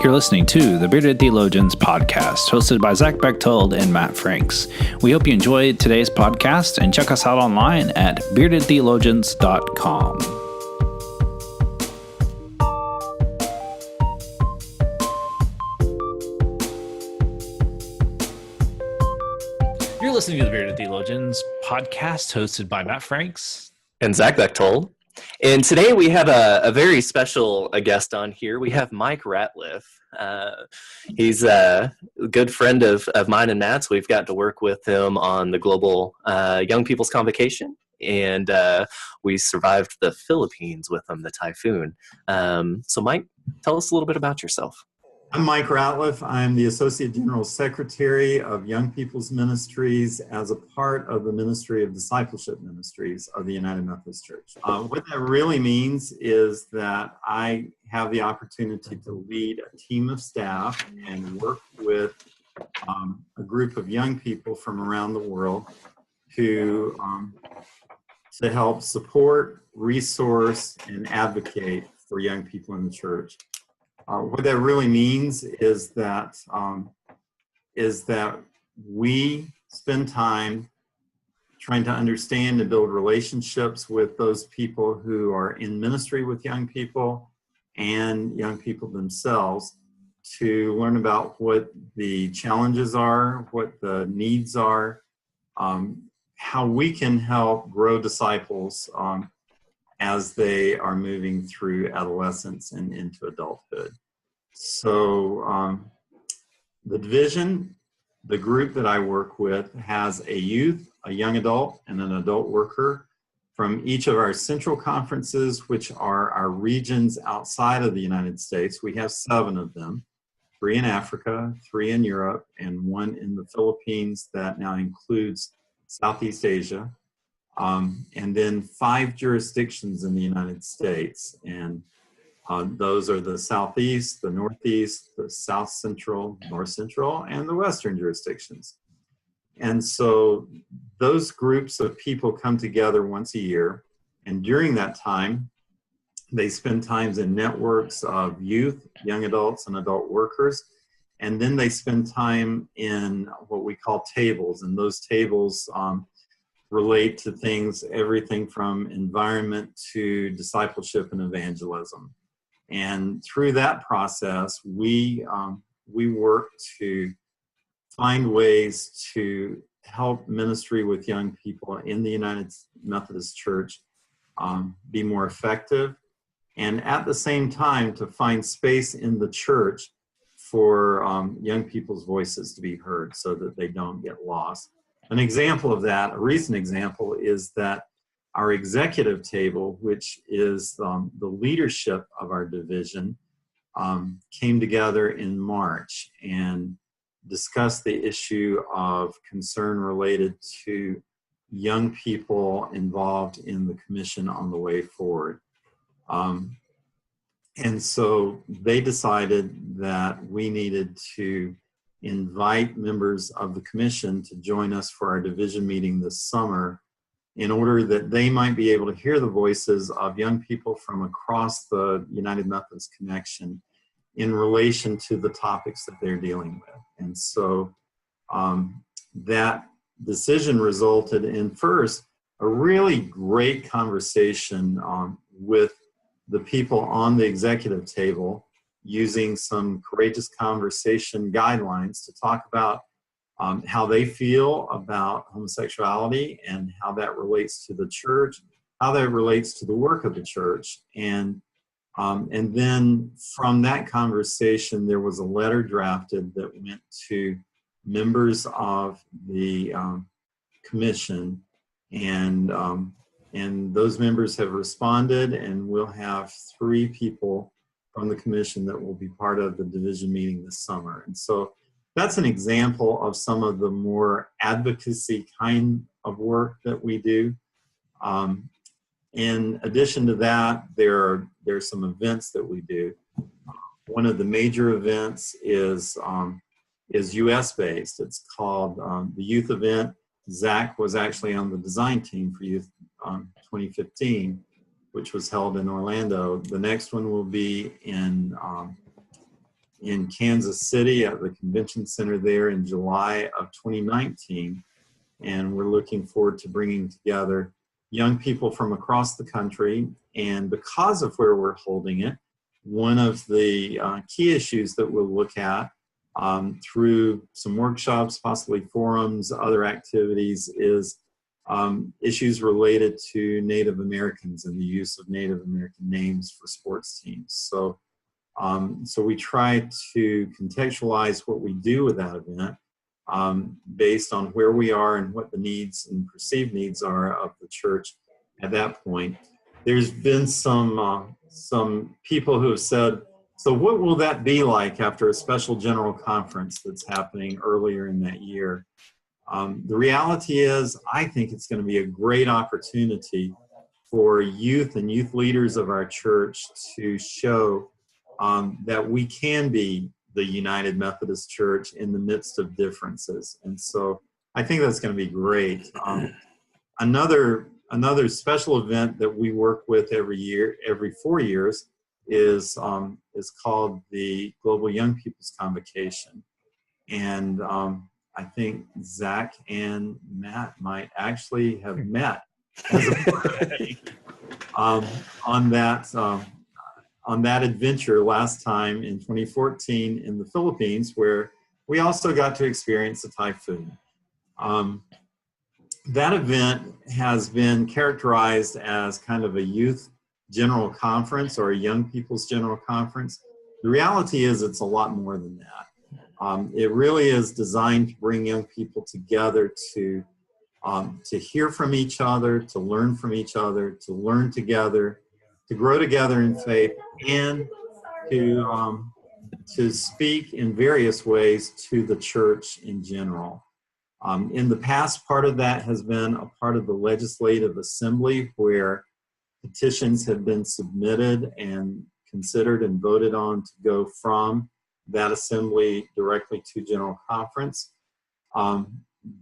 You're listening to the Bearded Theologians podcast, hosted by Zach Bechtold and Matt Franks. We hope you enjoyed today's podcast and check us out online at beardedtheologians.com. You're listening to the Bearded Theologians podcast, hosted by Matt Franks and Zach Bechtold. And today we have a very special guest on here. We have Mike Ratliff. He's a good friend of mine and Matt's. We've got to work with him on the global Young People's Convocation, and we survived the Philippines with him, the typhoon. So Mike, tell us a little bit about yourself. I'm Mike Ratliff. I'm the Associate General Secretary of Young People's Ministries as a part of the Ministry of Discipleship Ministries of the United Methodist Church. What that really means is that I have the opportunity to lead a team of staff and work with a group of young people from around the world to help support, resource, and advocate for young people in the church. What that really means is that we spend time trying to understand and build relationships with those people who are in ministry with young people and young people themselves to learn about what the challenges are, what the needs are, how we can help grow disciples as they are moving through adolescence and into adulthood. So the division, the group that I work with, has a youth, a young adult, and an adult worker from each of our central conferences, which are our regions outside of the United States. We have 7 of them, 3 in Africa, 3 in Europe, and 1 in the Philippines that now includes Southeast Asia. And then 5 jurisdictions in the United States, and those are the Southeast, the Northeast, the South Central, North Central, and the Western jurisdictions. And so those groups of people come together once a year, and during that time, they spend times in networks of youth, young adults, and adult workers, and then they spend time in what we call tables, and those tables relate to things, everything from environment to discipleship and evangelism. And through that process, we work to find ways to help ministry with young people in the United Methodist Church be more effective, and at the same time to find space in the church for young people's voices to be heard so that they don't get lost. An example of that, a recent example, is that our executive table, which is the leadership of our division, came together in March and discussed the issue of concern related to young people involved in the commission on the way forward. And so they decided that we needed to invite members of the commission to join us for our division meeting this summer in order that they might be able to hear the voices of young people from across the United Methodist Connection in relation to the topics that they're dealing with. And so that decision resulted in, first, a really great conversation with the people on the executive table, using some courageous conversation guidelines to talk about how they feel about homosexuality and how that relates to the church, how that relates to the work of the church. And then from that conversation, there was a letter drafted that went to members of the commission, and those members have responded, and we'll have 3 people from the commission that will be part of the division meeting this summer. And so that's an example of some of the more advocacy kind of work that we do. In addition to that, there's some events that we do. One of the major events is U.S. based. It's called the Youth Event. Zach was actually on the design team for Youth 2015. which was held in Orlando. The next one will be in in Kansas City at the Convention Center there in July of 2019. And we're looking forward to bringing together young people from across the country. And because of where we're holding it, one of the key issues that we'll look at through some workshops, possibly forums, other activities, is issues related to Native Americans and the use of Native American names for sports teams. So we try to contextualize what we do with that event based on where we are and what the needs and perceived needs are of the church at that point. There's been some people who have said, so what will that be like after a special general conference that's happening earlier in that year? The reality is, I think it's going to be a great opportunity for youth and youth leaders of our church to show that we can be the United Methodist Church in the midst of differences. And so I think that's going to be great. Another special event that we work with every year, every 4 years, is called the Global Young People's Convocation. And I think Zach and Matt might actually have met as a party on that adventure last time in 2014 in the Philippines, where we also got to experience a typhoon. That event has been characterized as kind of a youth general conference or a young people's general conference. The reality is it's a lot more than that. It really is designed to bring young people together to hear from each other, to learn from each other, to learn together, to grow together in faith, and to speak in various ways to the church in general. In the past, part of that has been a part of the legislative assembly where petitions have been submitted and considered and voted on to go from that assembly directly to general conference.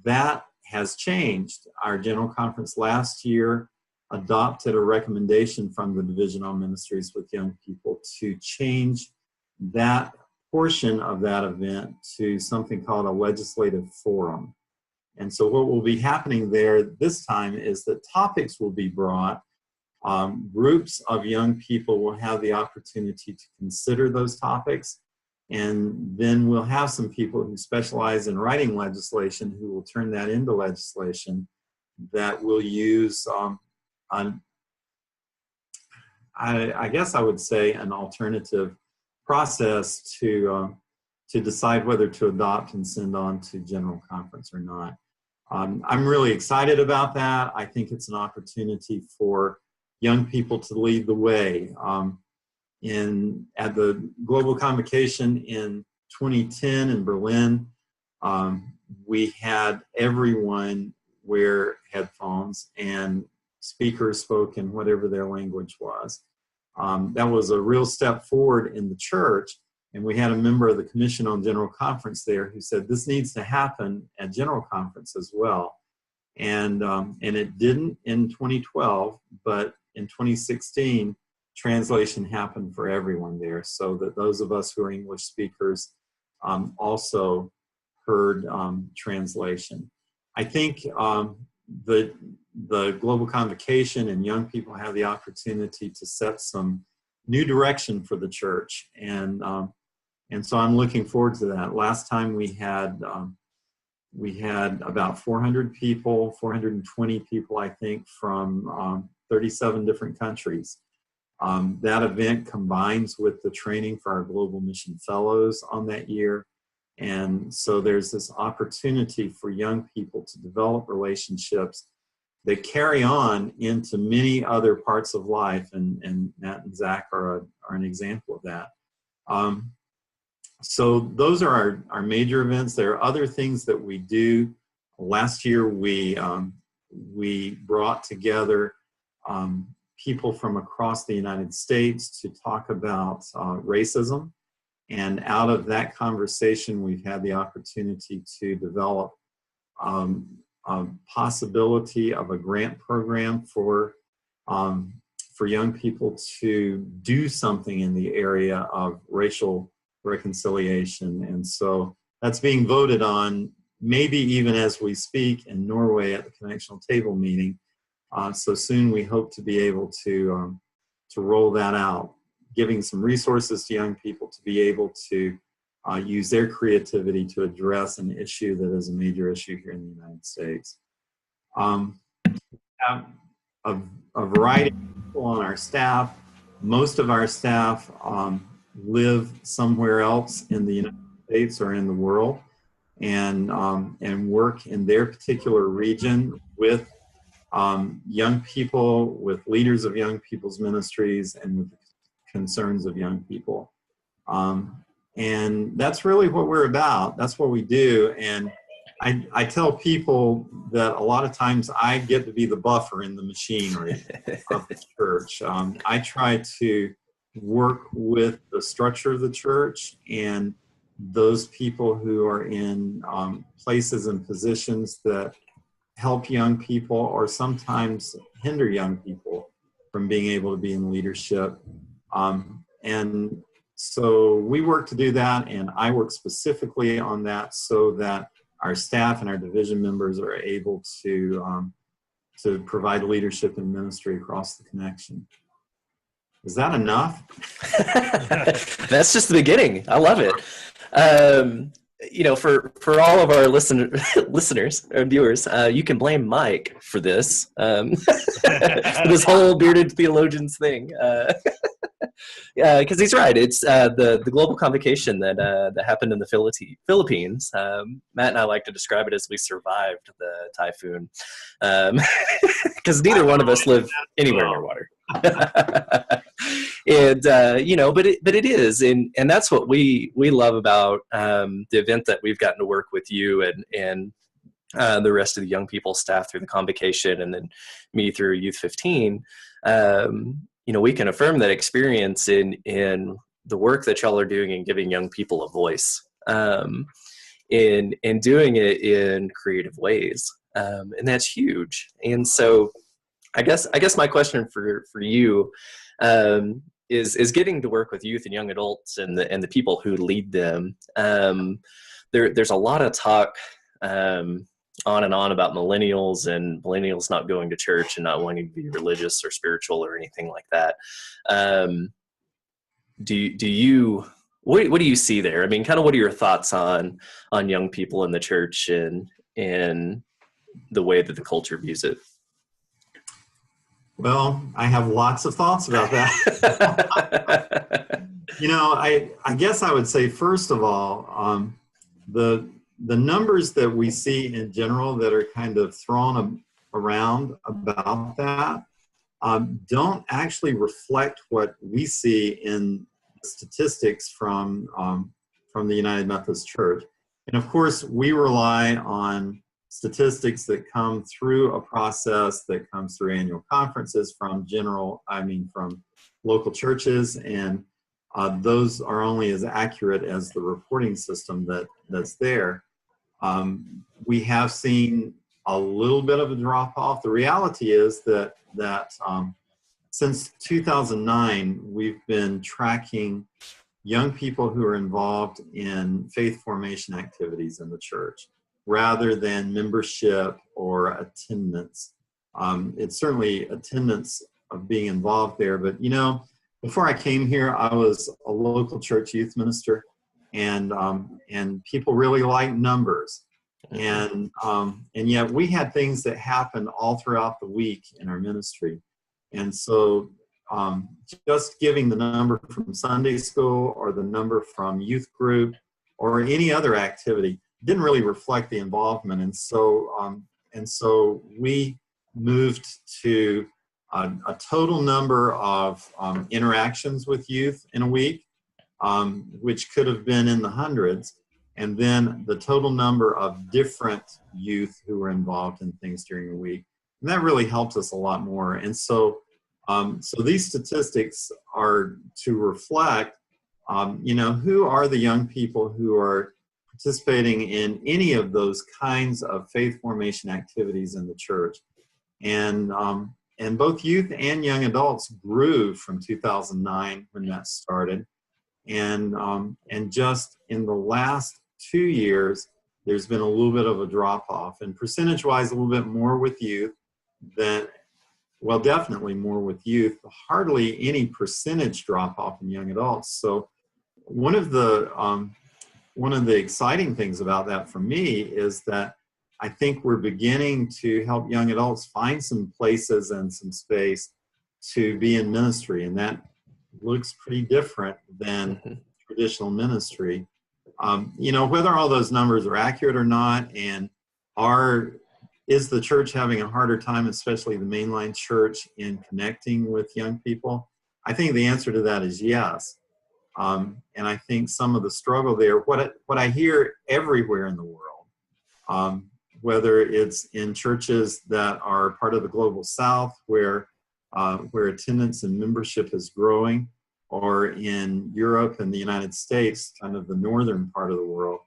That has changed. Our general conference last year adopted a recommendation from the Division on Ministries with Young People to change that portion of that event to something called a legislative forum. And so what will be happening there this time is that topics will be brought. Groups of young people will have the opportunity to consider those topics. And then we'll have some people who specialize in writing legislation who will turn that into legislation that will use, I guess I would say, an alternative process to decide whether to adopt and send on to general conference or not. I'm really excited about that. I think it's an opportunity for young people to lead the way. At the Global Convocation in 2010 in Berlin, we had everyone wear headphones and speakers spoke in whatever their language was. That was a real step forward in the church, and we had a member of the Commission on General Conference there who said this needs to happen at General Conference as well. And it didn't in 2012, but in 2016, translation happened for everyone there, so that those of us who are English speakers also heard translation. I think the Global Convocation and young people have the opportunity to set some new direction for the church, and so I'm looking forward to that. Last time we had about 400 people, 420 people, I think, from 37 different countries. That event combines with the training for our Global Mission Fellows on that year. And so there's this opportunity for young people to develop relationships that carry on into many other parts of life. And Matt and Zach are an example of that. So those are our major events. There are other things that we do. Last year, we brought together people from across the United States to talk about racism. And out of that conversation, we've had the opportunity to develop a possibility of a grant program for young people to do something in the area of racial reconciliation. And so that's being voted on, maybe even as we speak, in Norway at the Connectional Table meeting. So soon we hope to be able to roll that out, giving some resources to young people to be able to use their creativity to address an issue that is a major issue here in the United States. We have a variety of people on our staff. Most of our staff live somewhere else in the United States or in the world, and work in their particular region with young people, with leaders of young people's ministries, and with the concerns of young people. And that's really what we're about. That's what we do. And I tell people that a lot of times I get to be the buffer in the machinery of the church. I try to work with the structure of the church and those people who are in places and positions that help young people or sometimes hinder young people from being able to be in leadership. And so we work to do that, and I work specifically on that so that our staff and our division members are able to provide leadership and ministry across the connection. Is that enough? That's just the beginning. I love it. For all of our listeners or viewers, you can blame Mike for this, this whole bearded theologians thing. Because he's right. It's the global convocation that happened in the Philippines. Matt and I like to describe it as we survived the typhoon, because neither one of us live anywhere near water. And but it is, and that's what we love about the event that we've gotten to work with you and the rest of the young people staff through the Convocation, and then me through Youth 15. We can affirm that experience in the work that y'all are doing and giving young people a voice, in doing it in creative ways, and that's huge. And so, I guess my question for you is getting to work with youth and young adults and the people who lead them. There's a lot of talk on and on about millennials and millennials not going to church and not wanting to be religious or spiritual or anything like that. What do you see there? I mean, kind of what are your thoughts on young people in the church and the way that the culture views it? Well, I have lots of thoughts about that. I guess I would say, first of all, the numbers that we see in general that are kind of thrown around about that don't actually reflect what we see in statistics from the United Methodist Church. And of course, we rely on statistics that come through a process that comes through annual conferences from local churches, and those are only as accurate as the reporting system that's there. We have seen a little bit of a drop off. The reality is that since 2009, we've been tracking young people who are involved in faith formation activities in the church, rather than membership or attendance. It's certainly attendance of being involved there, but before I came here, I was a local church youth minister, and people really like numbers, and yet we had things that happened all throughout the week in our ministry, and so just giving the number from Sunday school or the number from youth group or any other activity didn't really reflect the involvement, and so we moved to a total number of interactions with youth in a week, which could have been in the hundreds, and then the total number of different youth who were involved in things during the week, and that really helps us a lot more. And so these statistics are to reflect, who are the young people who are participating in any of those kinds of faith formation activities in the church. And both youth and young adults grew from 2009 when that started. And just in the last 2 years, there's been a little bit of a drop off, and percentage-wise, a little bit more with youth than, well, definitely more with youth, hardly any percentage drop off in young adults. So one of the exciting things about that for me is that I think we're beginning to help young adults find some places and some space to be in ministry, and that looks pretty different than traditional ministry. Whether all those numbers are accurate or not, and is the church having a harder time, especially the mainline church, in connecting with young people? I think the answer to that is yes. And I think some of the struggle there, what I hear everywhere in the world, whether it's in churches that are part of the global South, where attendance and membership is growing, or in Europe and the United States, kind of the northern part of the world,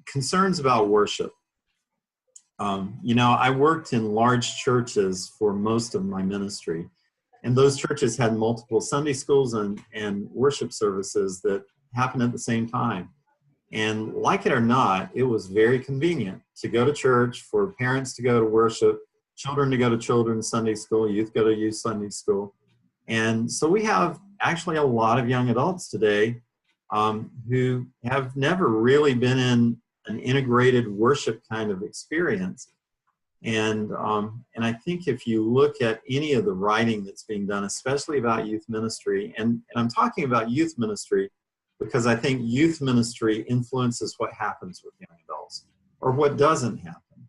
concerns about worship. I worked in large churches for most of my ministry, and those churches had multiple Sunday schools and worship services that happened at the same time. And like it or not, it was very convenient to go to church, for parents to go to worship, children to go to children's Sunday school, youth go to youth Sunday school. And so we have actually a lot of young adults today who have never really been in an integrated worship kind of experience. And I think if you look at any of the writing that's being done, especially about youth ministry, and I'm talking about youth ministry because I think youth ministry influences what happens with young adults, or what doesn't happen.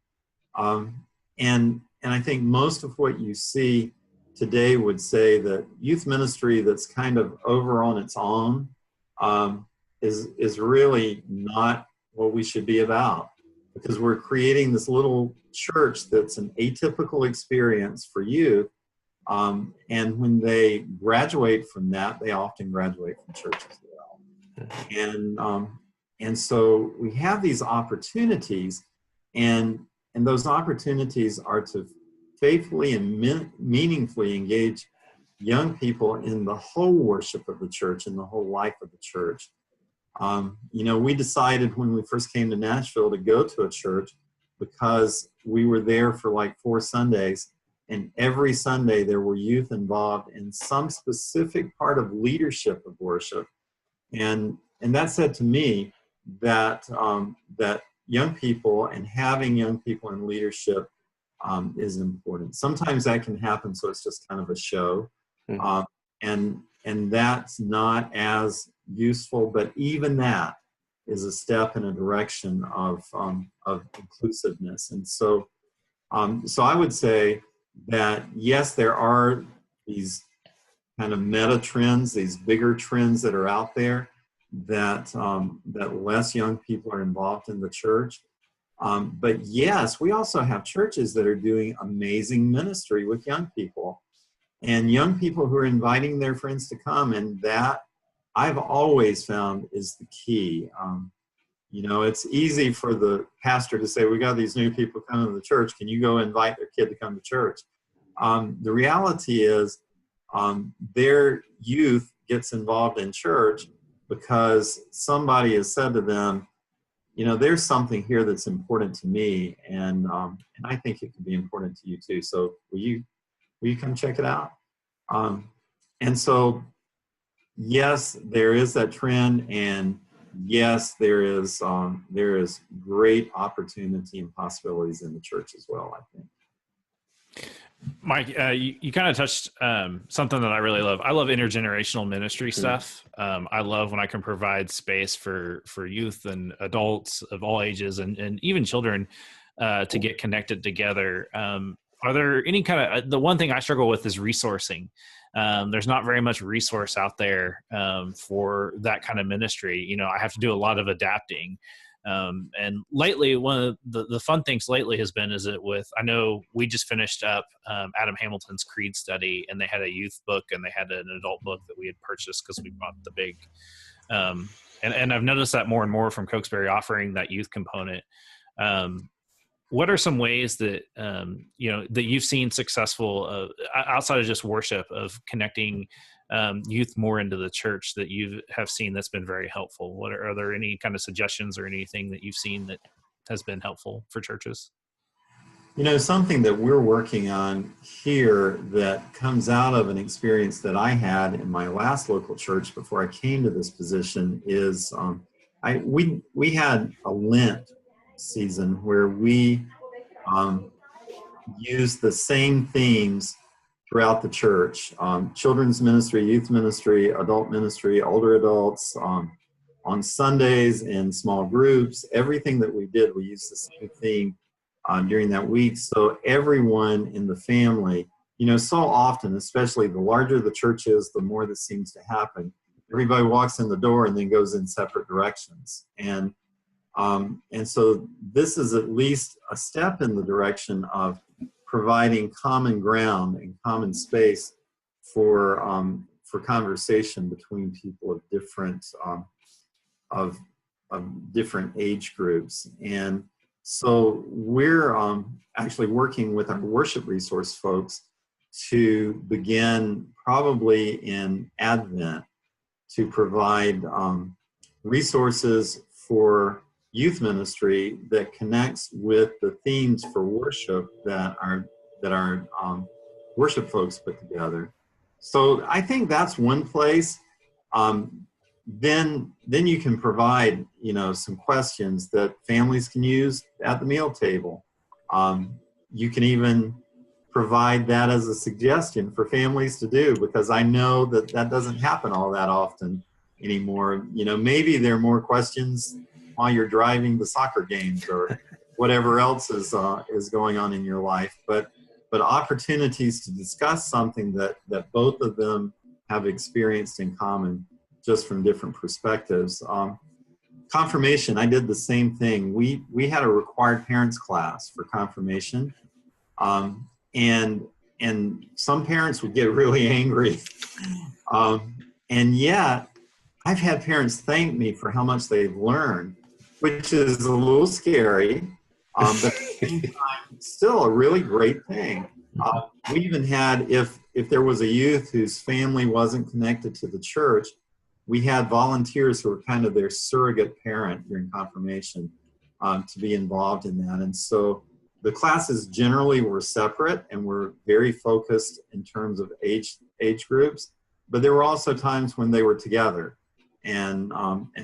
And I think most of what you see today would say that youth ministry that's kind of over on its own is really not what we should be about, because we're creating this little church that's an atypical experience for youth. And when they graduate from that, they often graduate from church as well. And so we have these opportunities, and those opportunities are to faithfully and meaningfully engage young people in the whole worship of the church and the whole life of the church. We decided when we first came to Nashville to go to a church because we were there for like 4 Sundays, and every Sunday there were youth involved in some specific part of leadership of worship. And that said to me that young people and having young people in leadership is important. Sometimes that can happen, so it's just kind of a show, and that's not as useful. But even that is a step in a direction of inclusiveness. And so I would say that yes, there are these kind of meta trends, these bigger trends that are out there, that less young people are involved in the church. But yes, we also have churches that are doing amazing ministry with young people, and young people who are inviting their friends to come. And that I've always found is the key. It's easy for the pastor to say, we got these new people coming to the church. Can you go invite their kid to come to church? The reality is their youth gets involved in church because somebody has said to them, there's something here that's important to me, and I think it could be important to you too. So will you come check it out? And so, yes, there is that trend, and yes, there is great opportunity and possibilities in the church as well, I think. Mike, you kind of touched something that I really love. I love intergenerational ministry stuff. I love when I can provide space for youth and adults of all ages and even children to get connected together. Are there any kind of, the one thing I struggle with is resourcing. There's not very much resource out there for that kind of ministry. I have to do a lot of adapting. And lately, one of the fun things lately has been I know we just finished up Adam Hamilton's Creed study, and they had a youth book and they had an adult book that we had purchased because we bought the big, and I've noticed that more and more from Cokesbury offering that youth component. What are some ways that, that you've seen successful outside of just worship, of connecting youth more into the church that you have seen that's been very helpful? Are there any kind of suggestions or anything that you've seen that has been helpful for churches? Something that we're working on here that comes out of an experience that I had in my last local church before I came to this position is we had a Lent season where we used the same themes throughout the church: children's ministry, youth ministry, adult ministry, older adults, on Sundays in small groups. Everything that we did, we used the same theme during that week. So everyone in the family, so often, especially the larger the church is, the more this seems to happen. Everybody walks in the door and then goes in separate directions. And so this is at least a step in the direction of providing common ground and common space for conversation between people of different age groups. And so we're actually working with our worship resource folks to begin probably in Advent to provide resources for youth ministry that connects with the themes for worship that our worship folks put together. So I think that's one place. Then you can provide, some questions that families can use at the meal table. You can even provide that as a suggestion for families to do, because I know that doesn't happen all that often anymore. Maybe there are more questions while you're driving the soccer games or whatever else is going on in your life, but opportunities to discuss something that both of them have experienced in common, just from different perspectives. Confirmation, I did the same thing. We had a required parents class for confirmation, and some parents would get really angry, and yet I've had parents thank me for how much they've learned, which is a little scary, but at the same time, still a really great thing. We even had, if there was a youth whose family wasn't connected to the church, we had volunteers who were kind of their surrogate parent during confirmation to be involved in that. And so the classes generally were separate and were very focused in terms of age groups, but there were also times when they were together. And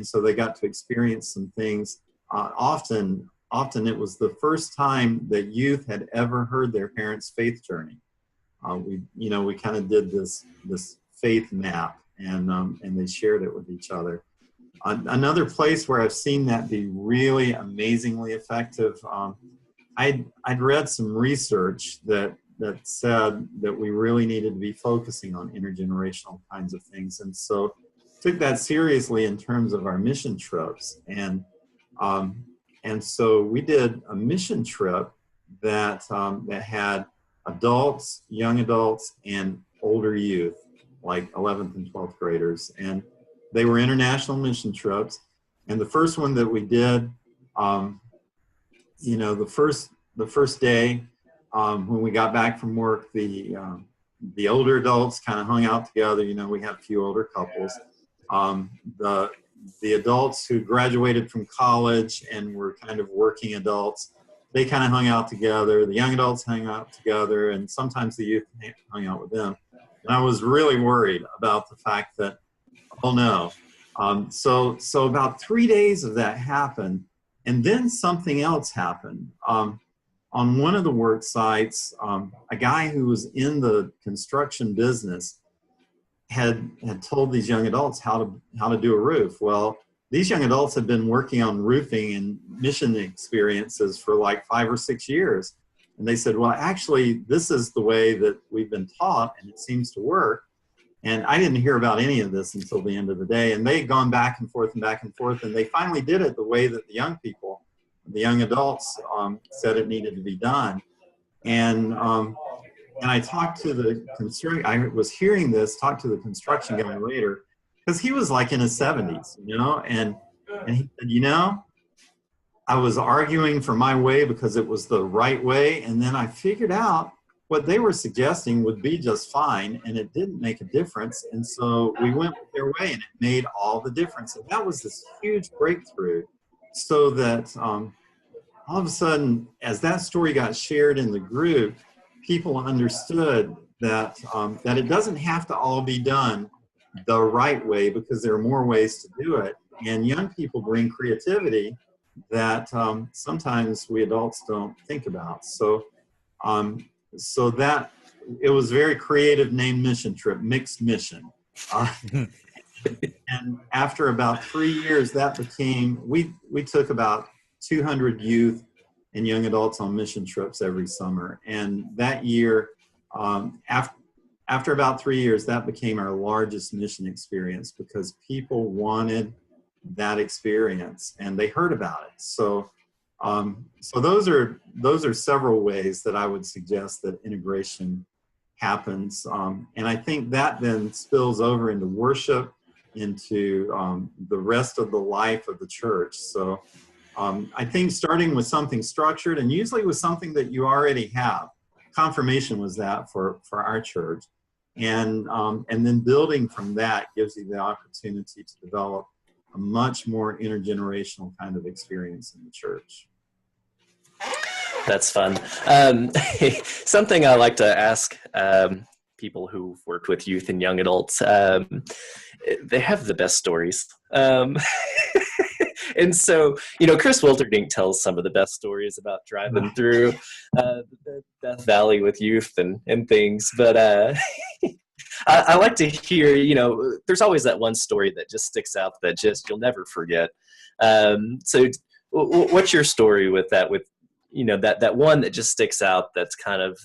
so they got to experience some things. Often it was the first time that youth had ever heard their parents' faith journey. We kind of did this faith map, and they shared it with each other. Another place where I've seen that be really amazingly effective, I'd read some research that said that we really needed to be focusing on intergenerational kinds of things, and so took that seriously in terms of our mission trips. And so we did a mission trip that had adults, young adults, and older youth, like 11th and 12th graders. And they were international mission trips. And the first one that we did, the first day when we got back from work, the older adults kind of hung out together. We had a few older couples. The adults who graduated from college and were kind of working adults, they kind of hung out together. The young adults hung out together, and sometimes the youth hung out with them. And I was really worried about the fact that, oh no. So about 3 days of that happened, and then something else happened. On one of the work sites, a guy who was in the construction business had told these young adults how to do a roof. Well, these young adults had been working on roofing and mission experiences for like 5 or 6 years. And they said, well, actually, this is the way that we've been taught, and it seems to work. And I didn't hear about any of this until the end of the day. And they had gone back and forth, and they finally did it the way that the young adults said it needed to be done. And I talked to I was hearing this, talked to the construction guy later, because he was like in his 70s, and he said, I was arguing for my way because it was the right way. And then I figured out, what they were suggesting would be just fine, and it didn't make a difference. And so we went their way, and it made all the difference. And that was this huge breakthrough, so that all of a sudden, as that story got shared in the group, people understood that that it doesn't have to all be done the right way, because there are more ways to do it. And young people bring creativity that sometimes we adults don't think about. So so that it was very creative named mission trip, Mixed Mission. And after about 3 years, that became, we took about 200 youth and young adults on mission trips every summer. And that year, after about 3 years, that became our largest mission experience, because people wanted that experience and they heard about it. So so those are several ways that I would suggest that integration happens. And I think that then spills over into worship, into the rest of the life of the church. So I think starting with something structured, and usually with something that you already have. Confirmation was that for our church. And then building from that gives you the opportunity to develop a much more intergenerational kind of experience in the church. That's fun. Something I like to ask people who've worked with youth and young adults, they have the best stories. And so, Chris Wilterdink tells some of the best stories about driving through the Death Valley with youth and things. But I like to hear, there's always that one story that just sticks out that just you'll never forget. So what's your story with that, with, that one that just sticks out that's kind of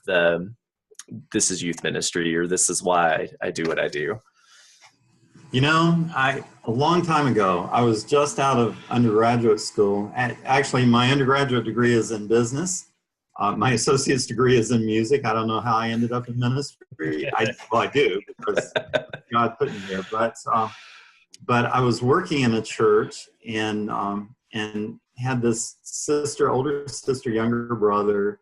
this is youth ministry, or this is why I do what I do? A long time ago, I was just out of undergraduate school. Actually, my undergraduate degree is in business. My associate's degree is in music. I don't know how I ended up in ministry. I do, because God put me there. But I was working in a church and had this older sister, younger brother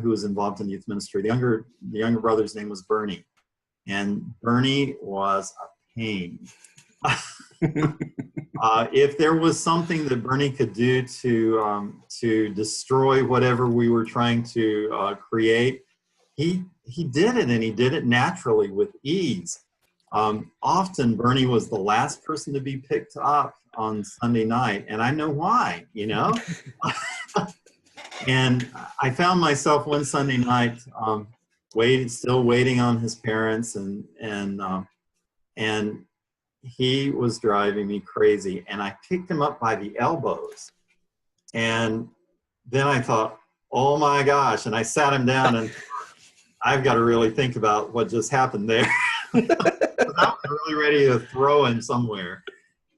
who was involved in youth ministry. The younger brother's name was Bernie, and Bernie was a pain. If there was something that Bernie could do to destroy whatever we were trying to create, he did it, and he did it naturally with ease. Often Bernie was the last person to be picked up on Sunday night, and I know why, And I found myself one Sunday night still waiting on his parents, and he was driving me crazy, and I picked him up by the elbows. And then I thought, oh my gosh, and I sat him down, and I've got to really think about what just happened there. I was really ready to throw him somewhere.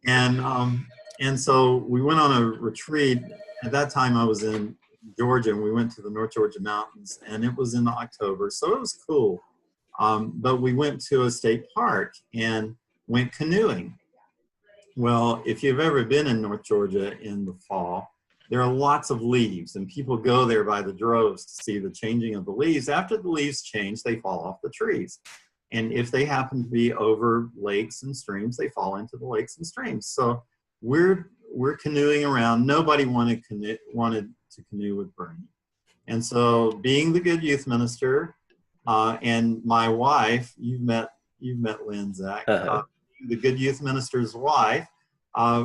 And so we went on a retreat. At that time I was in Georgia, and we went to the North Georgia mountains, and it was in October, so it was cool. But we went to a state park and went canoeing. Well, if you've ever been in North Georgia in the fall, there are lots of leaves, and people go there by the droves to see the changing of the leaves. After the leaves change, they fall off the trees. And if they happen to be over lakes and streams, they fall into the lakes and streams. So we're canoeing around. Nobody wanted to canoe with Bernie. And so, being the good youth minister, and my wife, you've met Lynn, Zach, the good youth minister's wife,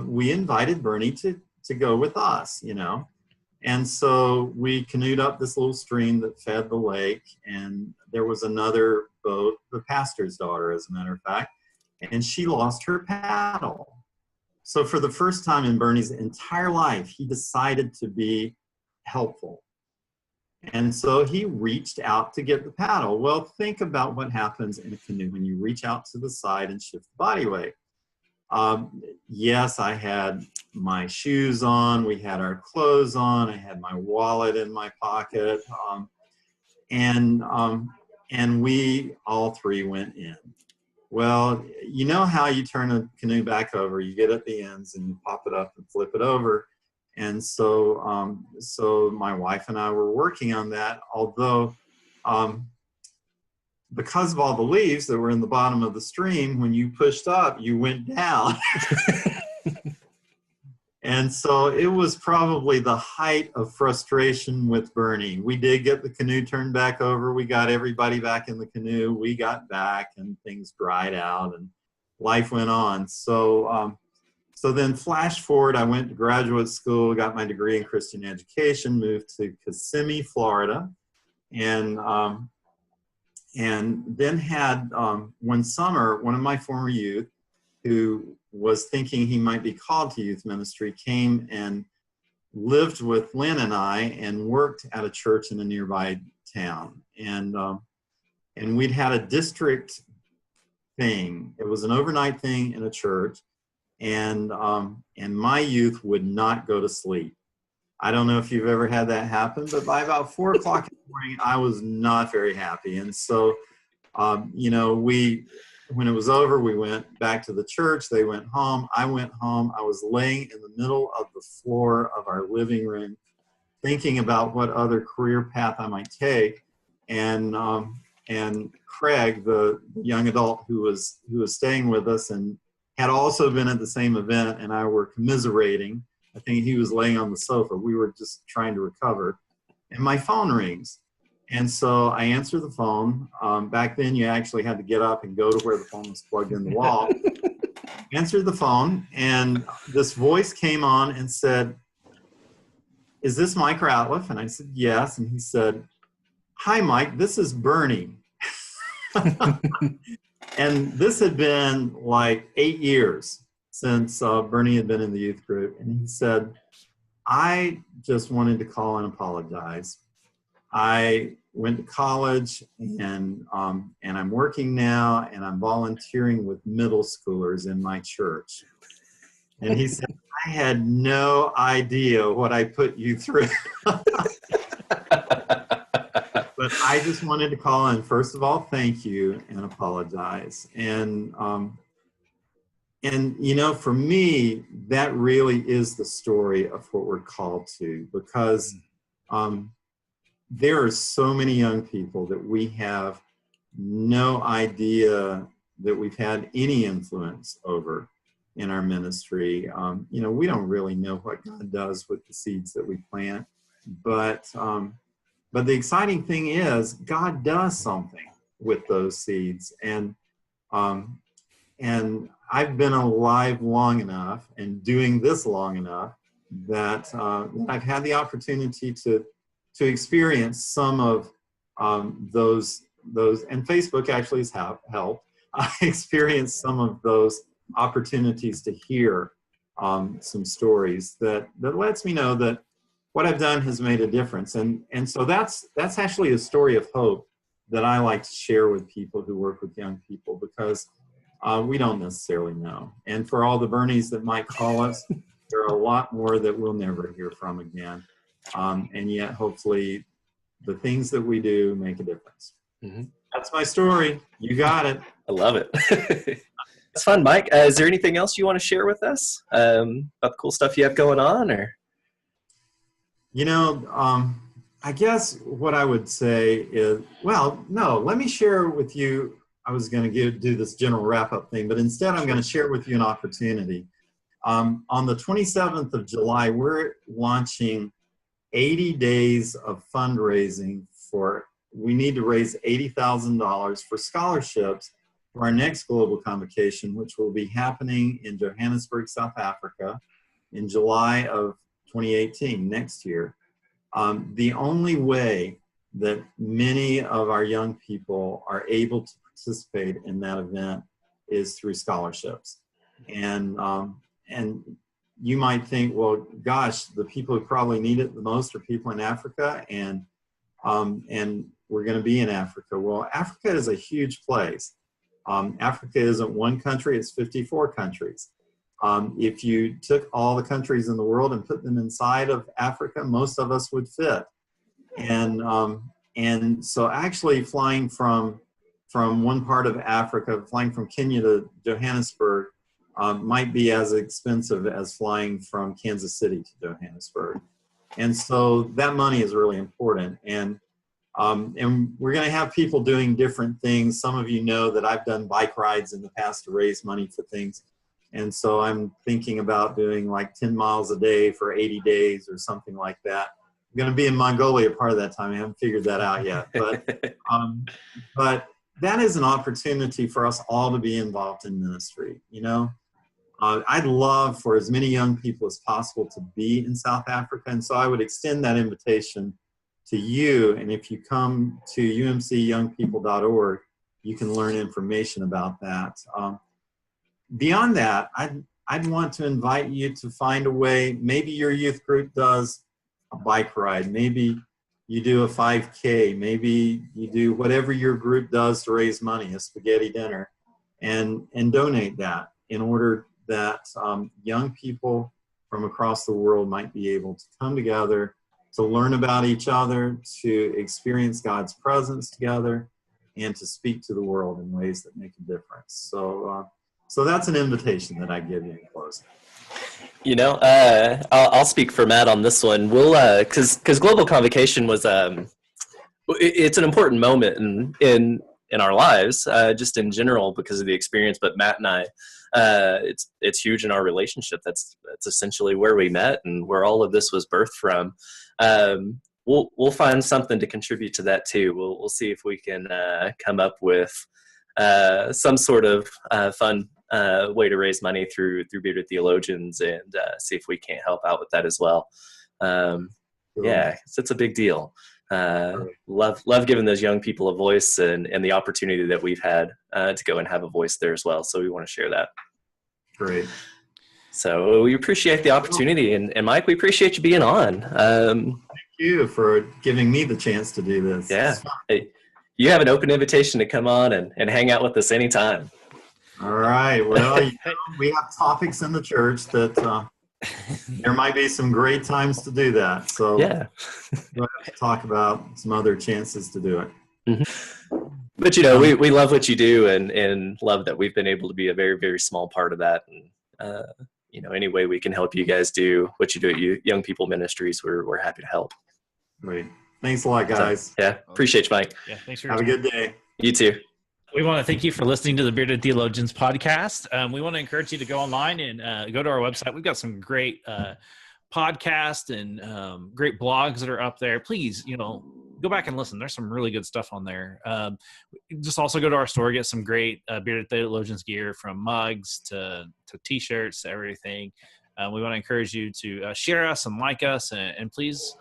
we invited Bernie to go with us, And so we canoed up this little stream that fed the lake, and there was another boat, the pastor's daughter, as a matter of fact, and she lost her paddle. So for the first time in Bernie's entire life, he decided to be helpful. And so he reached out to get the paddle. Well, think about what happens in a canoe when you reach out to the side and shift the body weight. Yes, I had my shoes on, we had our clothes on, I had my wallet in my pocket, and we all three went in. Well, you know how you turn a canoe back over, you get at the ends and you pop it up and flip it over. And so so my wife and I were working on that, although because of all the leaves that were in the bottom of the stream, when you pushed up, you went down. And so it was probably the height of frustration with Bernie. We did get the canoe turned back over. We got everybody back in the canoe. We got back and things dried out and life went on. So then flash forward, I went to graduate school, got my degree in Christian education, moved to Kissimmee, Florida, and then had one summer, one of my former youth who was thinking he might be called to youth ministry came and lived with Lynn and I and worked at a church in a nearby town. And we'd had a district thing. It was an overnight thing in a church. And my youth would not go to sleep. I don't know if you've ever had that happen, but by about 4 o'clock in the morning, I was not very happy. And so, when it was over, we went back to the church. They went home. I went home. I was laying in the middle of the floor of our living room, thinking about what other career path I might take. And Craig, the young adult who was staying with us and had also been at the same event, and I were commiserating. I think he was laying on the sofa. We were just trying to recover. And my phone rings. And so I answer the phone. Back then, you actually had to get up and go to where the phone was plugged in the wall. Answered the phone, and this voice came on and said, "Is this Mike Ratliff?" And I said, "Yes." And he said, "Hi, Mike, this is Bernie." And this had been like 8 years since Bernie had been in the youth group. And he said, "I just wanted to call and apologize. I went to college and I'm working now and I'm volunteering with middle schoolers in my church." And he said, "I had no idea what I put you through." But I just wanted to call and first of all, thank you and apologize. And for me, that really is the story of what we're called to, because there are so many young people that we have no idea that we've had any influence over in our ministry. We don't really know what God does with the seeds that we plant, but the exciting thing is God does something with those seeds. And I've been alive long enough and doing this long enough that I've had the opportunity to experience some of those, and Facebook actually has helped. I experienced some of those opportunities to hear some stories that lets me know that what I've done has made a difference. And so that's actually a story of hope that I like to share with people who work with young people, because we don't necessarily know. And for all the Bernies that might call us, there are a lot more that we'll never hear from again. And yet, hopefully, the things that we do make a difference. Mm-hmm. That's my story. You got it. I love it. It's fun, Mike. Is there anything else you want to share with us about the cool stuff you have going on? Or I guess what I would say is, let me share with you. I was going to do this general wrap-up thing, but instead I'm going to share with you an opportunity. On the 27th of July, we're launching 80 days of fundraising we need to raise $80,000 for scholarships for our next global convocation, which will be happening in Johannesburg, South Africa in July of 2018, next year. The only way that many of our young people are able to participate in that event is through scholarships. And you might think, well, gosh, the people who probably need it the most are people in Africa, and we're going to be in Africa. Well, Africa is a huge place. Africa isn't one country, it's 54 countries. If you took all the countries in the world and put them inside of Africa, most of us would fit. And so actually flying from one part of Africa, flying from Kenya to Johannesburg, might be as expensive as flying from Kansas City to Johannesburg. And so that money is really important. And And we're going to have people doing different things. Some of you know that I've done bike rides in the past to raise money for things. And so I'm thinking about doing like 10 miles a day for 80 days or something like that. I'm going to be in Mongolia part of that time. I haven't figured that out yet. But that is an opportunity for us all to be involved in ministry. You know, I'd love for as many young people as possible to be in South Africa. And so I would extend that invitation to you. And if you come to umcyoungpeople.org, you can learn information about that. Beyond that, I'd want to invite you to find a way. Maybe your youth group does a bike ride. Maybe you do a 5K. Maybe you do whatever your group does to raise money, a spaghetti dinner, and donate that in order that young people from across the world might be able to come together, to learn about each other, to experience God's presence together, and to speak to the world in ways that make a difference. So that's an invitation that I give you in closing. You know, I'll speak for Matt on this one. We'll, because Global Convocation was, it's an important moment in our lives, just in general because of the experience. But Matt and I, it's huge in our relationship. That's essentially where we met and where all of this was birthed from. We'll find something to contribute to that too. We'll see if we can come up with some sort of fun way to raise money through Bearded Theologians, and see if we can't help out with that as well. Yeah, it's a big deal. Love giving those young people a voice and the opportunity that we've had to go and have a voice there as well. So we want to share that. Great. So we appreciate the opportunity, and Mike, we appreciate you being on. Thank you for giving me the chance to do this. Yeah. Hey, you have an open invitation to come on and hang out with us anytime. All right. Well, we have topics in the church that there might be some great times to do that. So yeah, we'll have to talk about some other chances to do it. Mm-hmm. But, you know, we love what you do and love that we've been able to be a very, very small part of that. And, you know, any way we can help you guys do what you do at Young People Ministries, we're happy to help. Great. Thanks a lot, guys. So, yeah. Appreciate you, Mike. Yeah. Thanks for Have a good day. You too. We want to thank you for listening to the Bearded Theologians podcast. We want to encourage you to go online and go to our website. We've got some great podcasts and great blogs that are up there. Please, you know, go back and listen. There's some really good stuff on there. Just also go to our store, get some great Bearded Theologians gear, from mugs to t-shirts to everything. We want to encourage you to share us and like us, and please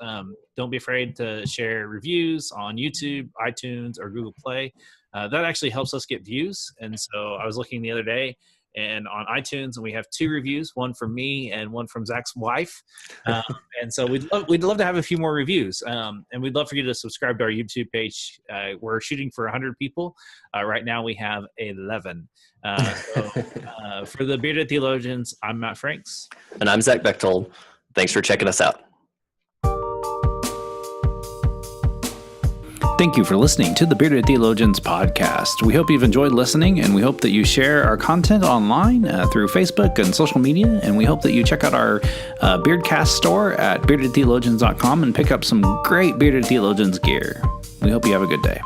don't be afraid to share reviews on YouTube, iTunes, or Google Play. That actually helps us get views. And so I was looking the other day, and on iTunes, and we have 2 reviews, one from me and one from Zach's wife. And so we'd love to have a few more reviews. And we'd love for you to subscribe to our YouTube page. We're shooting for 100 people. Right now we have 11. For the Bearded Theologians, I'm Matt Franks. And I'm Zach Bechtold. Thanks for checking us out. Thank you for listening to the Bearded Theologians podcast. We hope you've enjoyed listening, and we hope that you share our content online through Facebook and social media, and we hope that you check out our Beardcast store at beardedtheologians.com and pick up some great Bearded Theologians gear. We hope you have a good day.